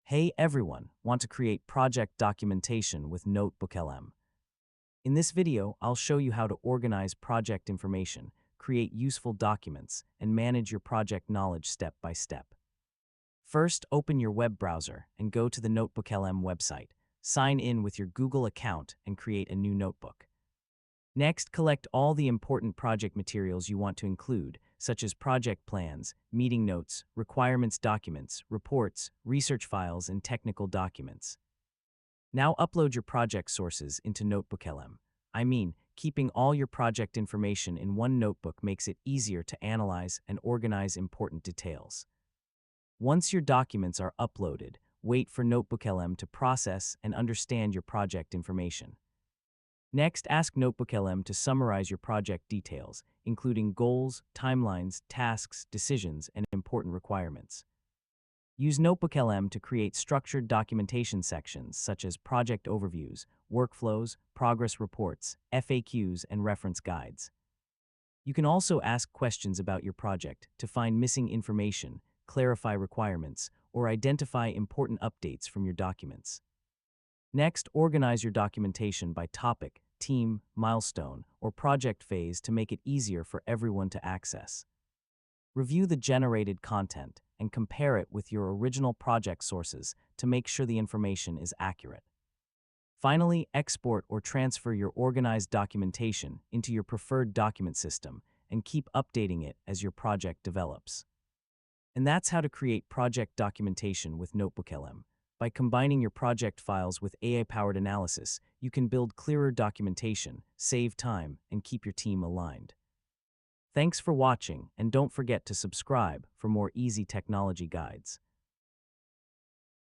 Hey everyone, want to create project documentation with NotebookLM? In this video, I'll show you how to organize project information, create useful documents, and manage your project knowledge step by step. First, open your web browser and go to the NotebookLM website. Sign in with your Google account and create a new notebook. Next, collect all the important project materials you want to include, such as project plans, meeting notes, requirements documents, reports, research files, and technical documents. Now upload your project sources into NotebookLM. Keeping all your project information in one notebook makes it easier to analyze and organize important details. Once your documents are uploaded, wait for NotebookLM to process and understand your project information. Next, ask NotebookLM to summarize your project details, including goals, timelines, tasks, decisions, and important requirements. Use NotebookLM to create structured documentation sections such as project overviews, workflows, progress reports, FAQs, and reference guides. You can also ask questions about your project to find missing information, clarify requirements, or identify important updates from your documents. Next, organize your documentation by topic, team, milestone, or project phase to make it easier for everyone to access. Review the generated content and compare it with your original project sources to make sure the information is accurate. Finally, export or transfer your organized documentation into your preferred document system and keep updating it as your project develops. And that's how to create project documentation with NotebookLM. By combining your project files with AI-powered analysis, you can build clearer documentation, save time, and keep your team aligned. Thanks for watching, and don't forget to subscribe for more easy technology guides.